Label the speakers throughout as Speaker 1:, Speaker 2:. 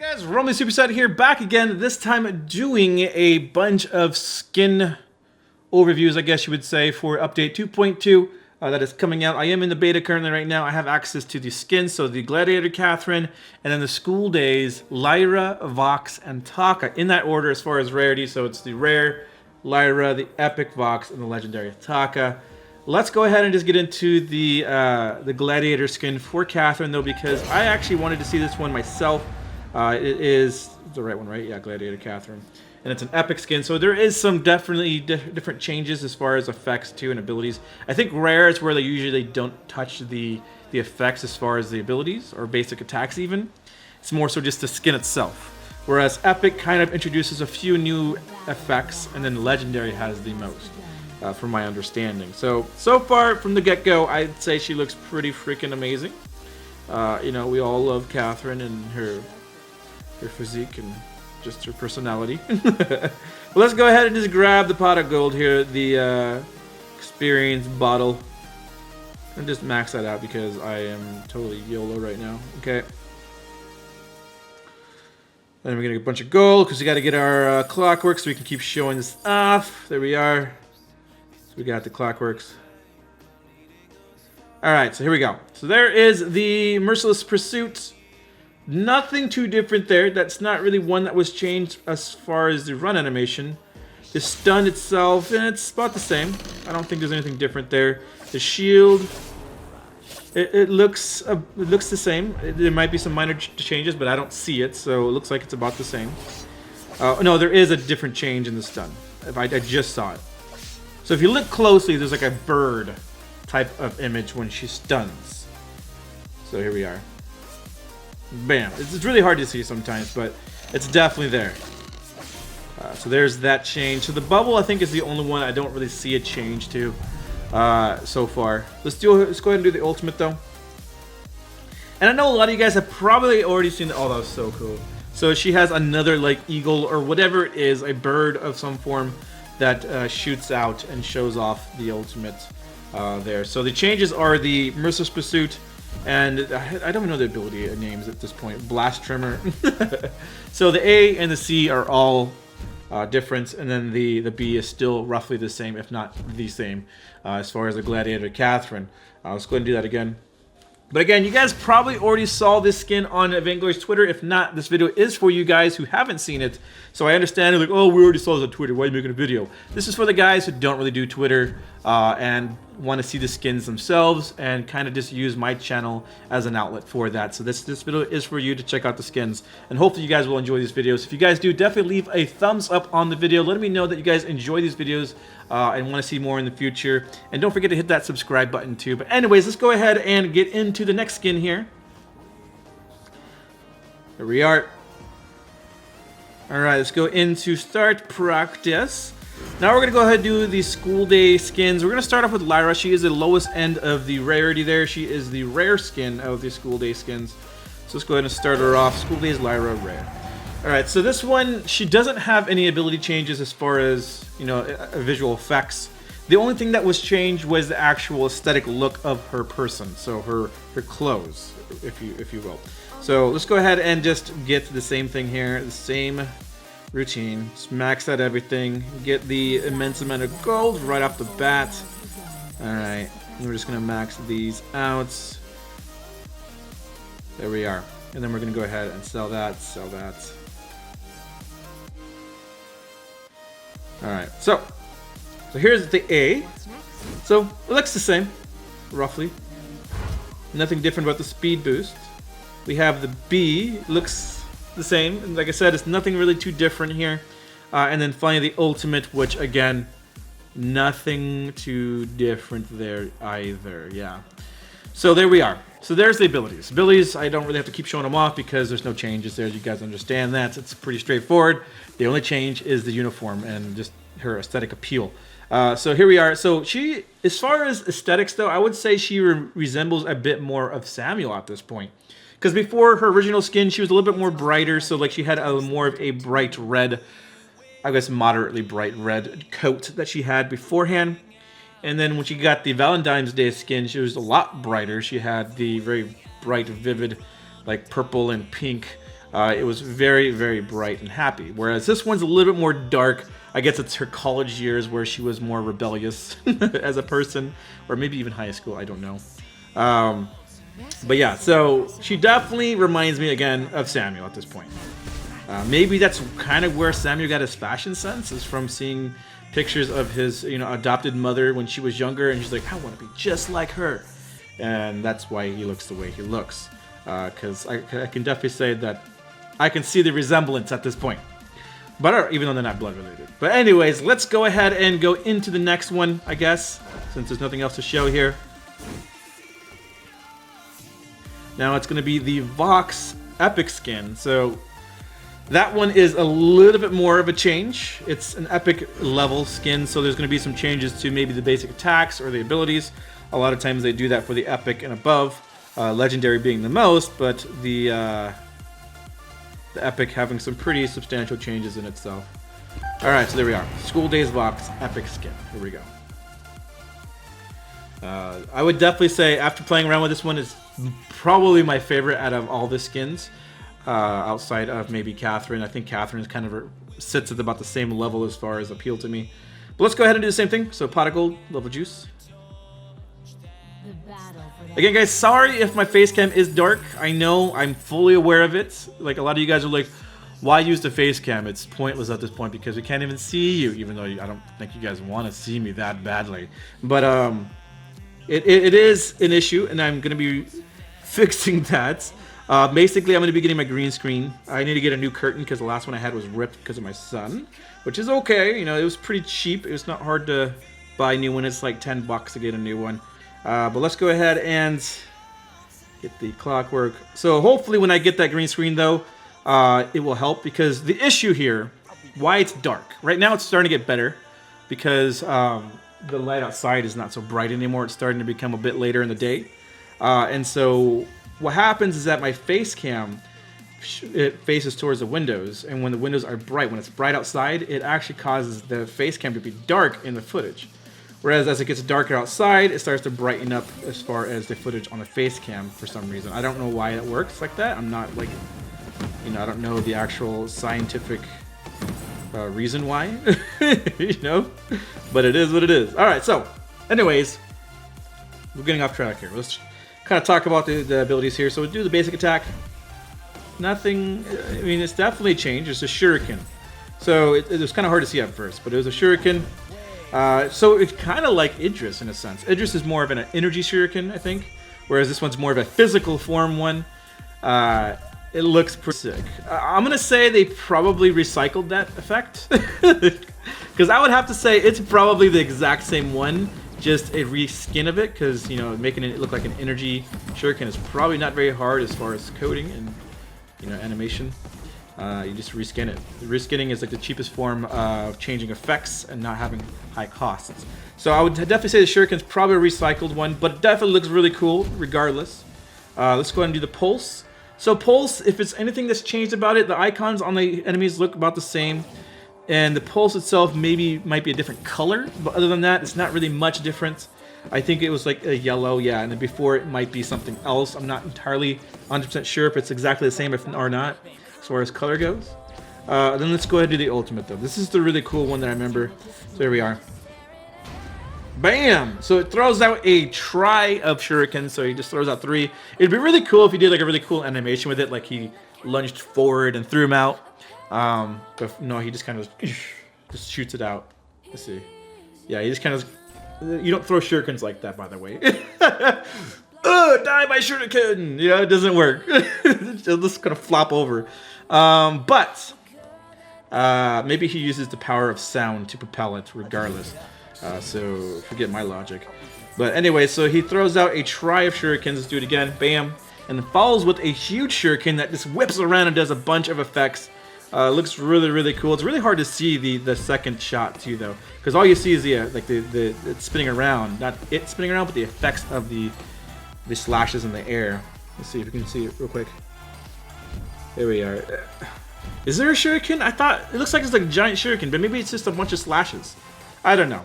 Speaker 1: Guys, Rumblysuperset here, back again, this time doing a bunch of skin overviews, I guess you would say, for update 2.2 that is coming out. I am in the beta currently right now. I have access to the skins, so the Gladiator Catherine, and then the School Days, Lyra, Vox, and Taka, in that order as far as rarity. So it's the Rare, Lyra, the Epic Vox, and the Legendary Taka. Let's go ahead and just get into the Gladiator skin for Catherine, though, because I actually wanted to see this one myself. It is the right one, right? Yeah, Gladiator Catherine. And it's an epic skin, so there is some definitely different changes as far as effects too and abilities. I think Rare is where they usually don't touch the effects as far as the abilities or basic attacks even. It's more so just the skin itself. Whereas Epic kind of introduces a few new effects, and then Legendary has the most, from my understanding. So far from the get-go, I'd say she looks pretty freaking amazing. You know, we all love Catherine and her physique and just her personality. Well, let's go ahead and just grab the pot of gold here, the experience bottle, and just max that out because I am totally YOLO right now. Okay. Then we're gonna get a bunch of gold because we got to get our clockwork so we can keep showing this off. There we are. So we got the clockworks. All right, so here we go. So there is the Merciless Pursuit. Nothing too different there. That's not really one that was changed as far as the run animation. The stun itself, and it's about the same. I don't think there's anything different there. The shield, it looks the same. There might be some minor changes, but I don't see it, so it looks like it's about the same. No, there is a different change in the stun. I just saw it. So if you look closely, there's like a bird type of image when she stuns. So here we are. Bam. It's really hard to see sometimes, but it's definitely there. So there's that change. So the bubble, I think, is the only one I don't really see a change to so far. Let's go ahead and do the ultimate, though. And I know a lot of you guys have probably already seen the... Oh, that was so cool. So she has another, like, eagle or whatever it is, a bird of some form that shoots out and shows off the ultimate there. So the changes are the Merciless Pursuit, and I don't know the ability names at this point. Blast Tremor. So the A and the C are all different, and then the B is still roughly the same, if not the same, as far as the Gladiator Catherine. Let's go ahead and do that again. But again, you guys probably already saw this skin on Vainglory's Twitter. If not, this video is for you guys who haven't seen it. So I understand, like, oh, we already saw this on Twitter. Why are you making a video? This is for the guys who don't really do Twitter and want to see the skins themselves and kind of just use my channel as an outlet for that. So this video is for you to check out the skins. And hopefully you guys will enjoy these videos. If you guys do, definitely leave a thumbs up on the video. Let me know that you guys enjoy these videos and want to see more in the future. And don't forget to hit that subscribe button too. But anyways, let's go ahead and get into the next skin here. Here we are. Alright, let's go into start practice. Now we're going to go ahead and do the school day skins. We're going to start off with Lyra. She is the lowest end of the rarity there. She is the rare skin of the school day skins. So let's go ahead and start her off. School Days Lyra rare. Alright, so this one, she doesn't have any ability changes as far as, you know, visual effects. The only thing that was changed was the actual aesthetic look of her person. So her clothes, if you will. So let's go ahead and just get the same thing here. The same routine. Just max out everything. Get the immense amount of gold right off the bat. Alright. We're just going to max these out. There we are. And then we're going to go ahead and sell that. Sell that. Alright. So here's the A. So it looks the same. Roughly. Nothing different about the speed boost. We have the B. Looks the same, and like I said, it's nothing really too different here. And then finally the ultimate, which again, nothing too different there either. Yeah. So there we are. So there's the abilities. Abilities, I don't really have to keep showing them off because there's no changes there. You guys understand that. It's pretty straightforward. The only change is the uniform and just her aesthetic appeal. So here we are. So she, as far as aesthetics though, I would say she resembles a bit more of Samuel at this point. Because before her original skin, she was a little bit more brighter, so like she had a more of a bright red, I guess moderately bright red coat that she had beforehand. And then when she got the Valentine's Day skin, she was a lot brighter. She had the very bright, vivid, like purple and pink it was very, very bright and happy. Whereas this one's a little bit more dark. I guess it's her college years where she was more rebellious as a person, or maybe even high school, I don't know. But yeah, so she definitely reminds me again of Samuel at this point. Maybe that's kind of where Samuel got his fashion sense, is from seeing pictures of his, adopted mother when she was younger, and she's like, I want to be just like her, and that's why he looks the way he looks. Because I can definitely say that I can see the resemblance at this point, but even though they're not blood related. But anyways, let's go ahead and go into the next one, I guess, since there's nothing else to show here. Now it's going to be the Vox Epic skin. So that one is a little bit more of a change. It's an epic level skin, so there's going to be some changes to maybe the basic attacks or the abilities. A lot of times they do that for the epic and above, legendary being the most, but the epic having some pretty substantial changes in itself. All right, so there we are. School Days Vox Epic skin. Here we go. I would definitely say, after playing around with this one, it's probably my favorite out of all the skins, outside of maybe Catherine. I think Catherine is kind of sits at about the same level as far as appeal to me. But let's go ahead and do the same thing. So pot of gold, level juice. Again, guys, sorry if my face cam is dark. I know, I'm fully aware of it. Like, a lot of you guys are like, why use the face cam? It's pointless at this point because we can't even see you, even though I don't think you guys want to see me that badly. But it is an issue, and I'm going to be fixing that. Basically, I'm going to be getting my green screen. I need to get a new curtain because the last one I had was ripped because of my son, which is okay. It was pretty cheap. It was not hard to buy a new one. It's like $10 to get a new one. But let's go ahead and get the clockwork. So hopefully when I get that green screen, though, it will help, because the issue here, why it's dark. Right now it's starting to get better because the light outside is not so bright anymore. It's starting to become a bit later in the day. And so what happens is that my face cam, it faces towards the windows, and when the windows are bright, when it's bright outside, it actually causes the face cam to be dark in the footage. Whereas as it gets darker outside, it starts to brighten up as far as the footage on the face cam for some reason. I don't know why it works like that. I'm not like, I don't know the actual scientific reason why, but it is what it is. All right, so anyways, we're getting off track here. Let's kind of talk about the abilities here. So we do the basic attack. Nothing, it's definitely changed. It's a shuriken. So it was kind of hard to see at first, but it was a shuriken. So it's kind of like Idris in a sense. Idris is more of an energy shuriken, I think, whereas this one's more of a physical form one. It looks pretty sick. I'm going to say they probably recycled that effect, because I would have to say it's probably the exact same one, just a reskin of it, because, making it look like an energy shuriken is probably not very hard as far as coding and, animation. You just reskin it. The reskinning is like the cheapest form of changing effects and not having high costs. So I would definitely say the shuriken's probably a recycled one, but it definitely looks really cool regardless. Let's go ahead and do the pulse. So pulse, if it's anything that's changed about it, the icons on the enemies look about the same, and the pulse itself might be a different color, but other than that, it's not really much different. I think it was like a yellow, yeah, and then before it might be something else. I'm not entirely 100% sure if it's exactly the same or not, as far as color goes. Then let's go ahead and do the ultimate, though. This is the really cool one that I remember. So here we are. Bam! So it throws out a try of shurikens, so he just throws out 3. It'd be really cool if he did like a really cool animation with it, like he lunged forward and threw them out. But no, he just kind of just shoots it out. Let's see. Yeah, he just kind of... You don't throw shurikens like that, by the way. Die by shuriken! It doesn't work. It'll just kind of flop over. But maybe he uses the power of sound to propel it regardless. So forget my logic. But anyway, so he throws out a try of shurikens. Let's do it again. Bam. And then follows with a huge shuriken that just whips around and does a bunch of effects. Looks really, really cool. It's really hard to see the second shot too, though, because all you see is the it's spinning around, not it spinning around, but the effects of the slashes in the air. Let's see if we can see it real quick. There we are. Is there a shuriken? I thought it looks like it's like a giant shuriken, but maybe it's just a bunch of slashes. I don't know.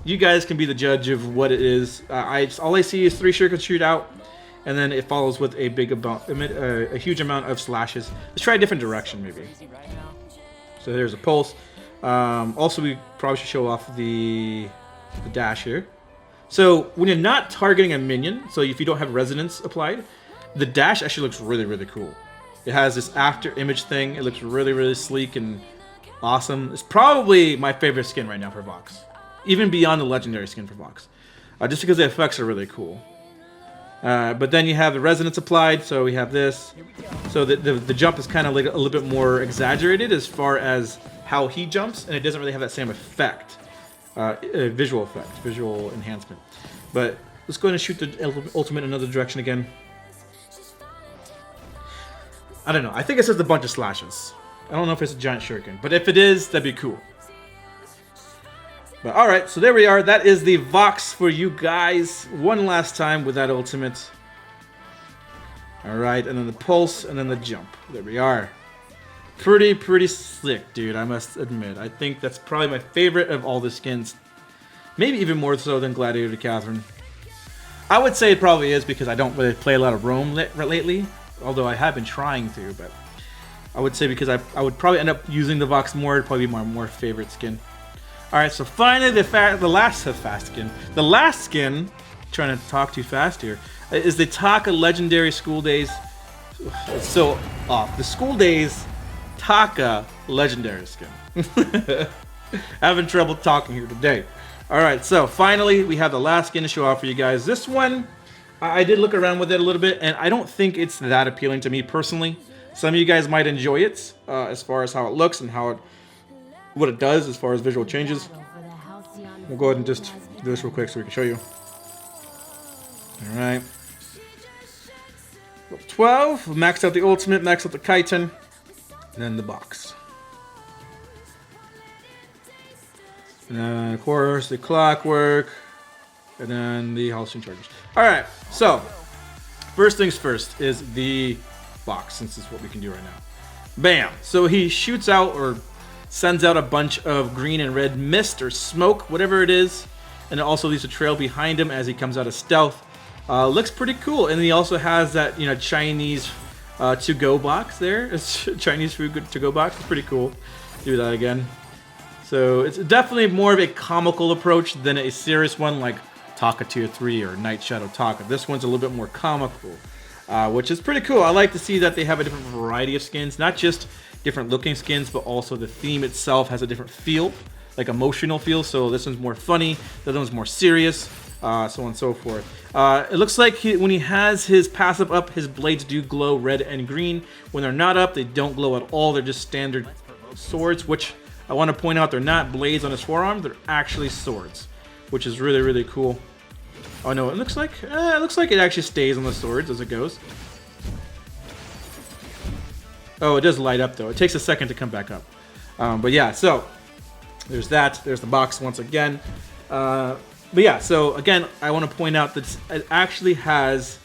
Speaker 1: You guys can be the judge of what it is. All I see is 3 shurikens shoot out, and then it follows with a a huge amount of slashes. Let's try a different direction, maybe. So there's a pulse. Also, we probably should show off the dash here. So when you're not targeting a minion, so if you don't have resonance applied, the dash actually looks really, really cool. It has this after image thing. It looks really, really sleek and awesome. It's probably my favorite skin right now for Vox, even beyond the legendary skin for Vox, just because the effects are really cool. But then you have the resonance applied, so we have this. So the jump is kind of like a little bit more exaggerated as far as how he jumps, and it doesn't really have that same effect, visual effect, visual enhancement. But let's go ahead and shoot the ultimate in another direction again. I don't know. I think it's just a bunch of slashes. I don't know if it's a giant shuriken, but if it is, that'd be cool. But alright, so there we are. That is the Vox for you guys. One last time with that ultimate. Alright, and then the pulse, and then the jump. There we are. Pretty slick, dude, I must admit. I think that's probably my favorite of all the skins. Maybe even more so than Gladiator Catherine. I would say it probably is because I don't really play a lot of Rome lately. Although I have been trying to, but I would say because I would probably end up using the Vox more. It'd probably be my more favorite skin. Alright, so finally the last skin, trying to talk too fast here, is the Taka Legendary School Days. It's so off. The School Days Taka Legendary skin. Having trouble talking here today. Alright, so finally we have the last skin to show off for you guys. This one, I did look around with it a little bit, and I don't think it's that appealing to me personally. Some of you guys might enjoy it as far as how it looks and what it does as far as visual changes. We'll go ahead and just do this real quick so we can show you. Alright. 12, maxed out the ultimate, maxed out the chitin, and then the box. And then, of course, the clockwork, and then the halcyon charges. Alright, so, first things first is the box, since it's what we can do right now. Bam! So he shoots out, or sends out a bunch of green and red mist, or smoke, whatever it is, and it also leaves a trail behind him as he comes out of stealth. Looks pretty cool, and he also has that, Chinese to-go box there. It's Chinese food to-go box. It's pretty cool. Do that again. So it's definitely more of a comical approach than a serious one like Taka Tier 3 or Night Shadow Taka. This one's a little bit more comical, which is pretty cool. I like to see that they have a different variety of skins, not just different looking skins, but also the theme itself has a different feel, like emotional feel. So this one's more funny, the other one's more serious, so on and so forth. It looks like when he has his passive up, his blades do glow red and green. When they're not up, they don't glow at all. They're just standard swords, which I want to point out, they're not blades on his forearm, they're actually swords, which is really, really cool. Oh no, it looks like it actually stays on the swords as it goes. Oh, it does light up though. It takes a second to come back up. But yeah, so there's that. There's the box once again. But yeah, so again, I want to point out that it actually has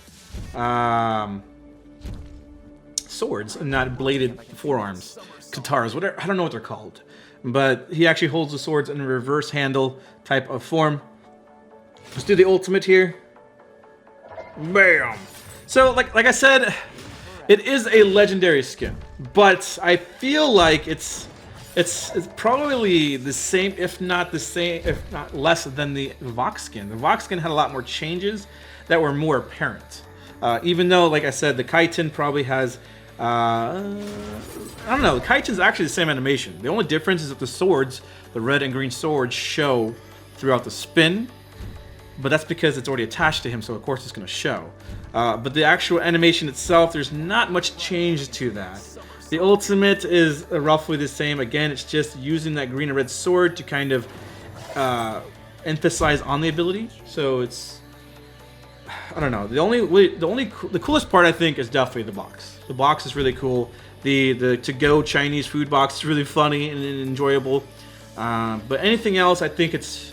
Speaker 1: swords and not bladed forearms, katars, whatever. I don't know what they're called. But he actually holds the swords in a reverse handle type of form. Let's do the ultimate here. Bam! So, like I said, it is a legendary skin, but I feel like it's probably the same, if not less than the Vox skin. The Vox skin had a lot more changes that were more apparent. Even though, like I said, the chitin probably has. I don't know, the chitin's actually the same animation. The only difference is that the swords, the red and green swords, show throughout the spin, but that's because it's already attached to him, so of course it's going to show. But the actual animation itself, there's not much change to that. The ultimate is roughly the same. Again, it's just using that green and red sword to kind of emphasize on the ability. So it's, I don't know. The coolest part I think is definitely the box. The box is really cool. The to-go Chinese food box is really funny and enjoyable. But anything else, I think it's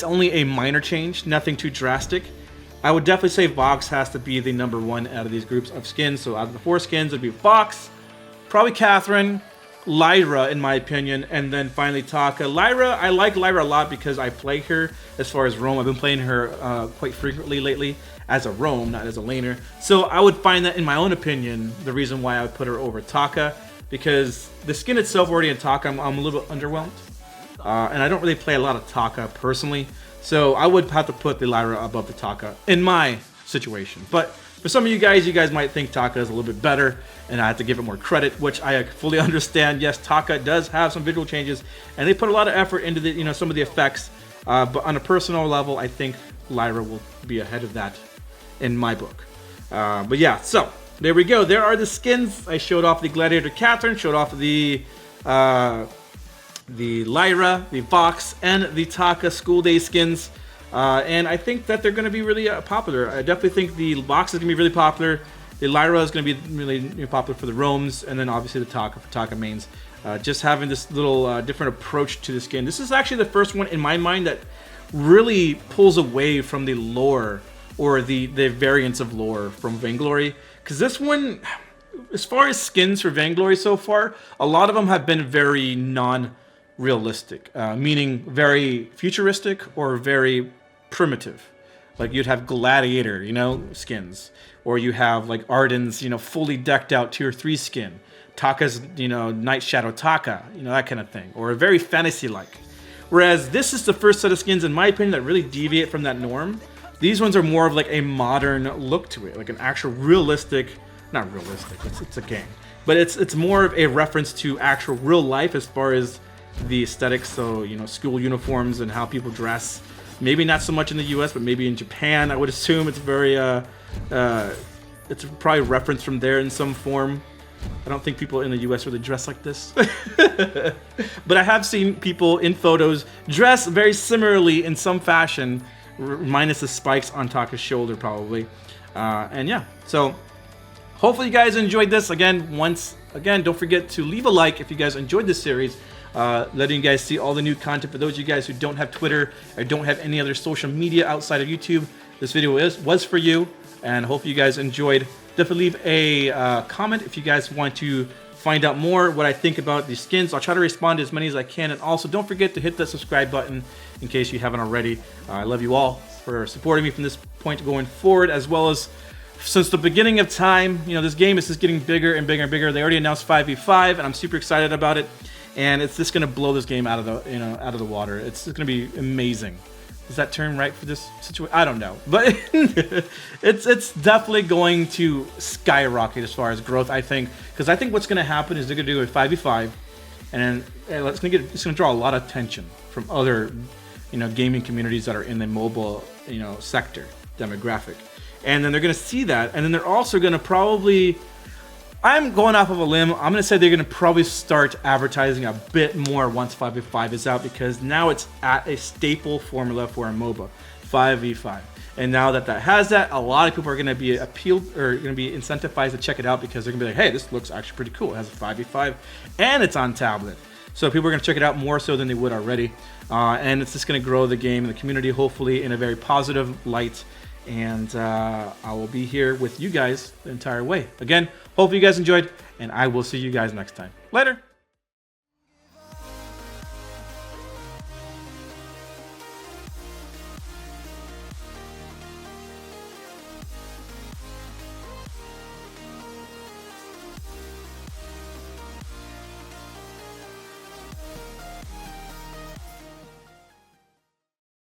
Speaker 1: only a minor change, nothing too drastic. I would definitely say Vox has to be the number one out of these groups of skins. So out of the 4 skins, it'd be Vox, probably Catherine, Lyra, in my opinion, and then finally Taka. Lyra, I like Lyra a lot because I play her as far as roam. I've been playing her quite frequently lately as a roam, not as a laner. So I would find that, in my own opinion, the reason why I would put her over Taka, because the skin itself already in Taka, I'm a little bit underwhelmed. And I don't really play a lot of Taka personally. So I would have to put the Lyra above the Taka in my situation. But for some of you guys might think Taka is a little bit better, and I have to give it more credit, which I fully understand. Yes, Taka does have some visual changes, and they put a lot of effort into the, some of the effects. But on a personal level, I think Lyra will be ahead of that in my book. But yeah, so there we go. There are the skins. I showed off the Gladiator Catherine, showed off the Lyra, the Vox, and the Taka School Day skins. And I think that they're going to be really popular. I definitely think the Vox is going to be really popular. The Lyra is going to be really popular for the roams, and then obviously the Taka for Taka mains. Just having this little different approach to the skin. This is actually the first one in my mind that really pulls away from the lore or the variants of lore from Vainglory. Because this one, as far as skins for Vainglory so far, a lot of them have been very non-realistic, meaning very futuristic or very primitive. Like you'd have Gladiator, skins, or you have like Arden's, fully decked out tier 3 skin, Taka's, Night Shadow Taka, that kind of thing, or very fantasy-like. Whereas this is the first set of skins, in my opinion, that really deviate from that norm. These ones are more of like a modern look to it, like an actual realistic, not realistic, it's a game, but it's more of a reference to actual real life as far as the aesthetics. So school uniforms and how people dress. Maybe not so much in the U.S., but maybe in Japan. I would assume it's very it's probably referenced from there in some form. I don't think people in the U.S. really dress like this. But I have seen people in photos dress very similarly in some fashion, minus the spikes on Taka's shoulder probably. And yeah, so hopefully you guys enjoyed this. Again, don't forget to leave a like if you guys enjoyed this series. Letting you guys see all the new content. For those of you guys who don't have Twitter or don't have any other social media outside of YouTube, this video was for you, and hopefully you guys enjoyed. Definitely leave a comment if you guys want to find out more what I think about these skins. I'll try to respond to as many as I can, and also don't forget to hit that subscribe button in case you haven't already. I love you all for supporting me from this point going forward, as well as since the beginning of time. This game is just getting bigger and bigger and bigger. They already announced 5v5, and I'm super excited about it. And it's just gonna blow this game out of the out of the water. It's just gonna be amazing. Is that term right for this situation? I don't know, but it's definitely going to skyrocket as far as growth. I think, because I think what's gonna happen is they're gonna do a 5v5, and then it's gonna draw a lot of attention from other gaming communities that are in the mobile sector demographic, and then they're gonna see that, and then they're also gonna probably. I'm going off of a limb. I'm going to say they're going to probably start advertising a bit more once 5v5 is out, because now it's at a staple formula for a MOBA, 5v5. And now that has that, a lot of people are going to be appealed or going to be incentivized to check it out, because they're going to be like, hey, this looks actually pretty cool. It has a 5v5 and it's on tablet. So people are going to check it out more so than they would already. And it's just going to grow the game and the community, hopefully, in a very positive light. And I will be here with you guys the entire way. Again, hopefully you guys enjoyed, and I will see you guys next time. Later!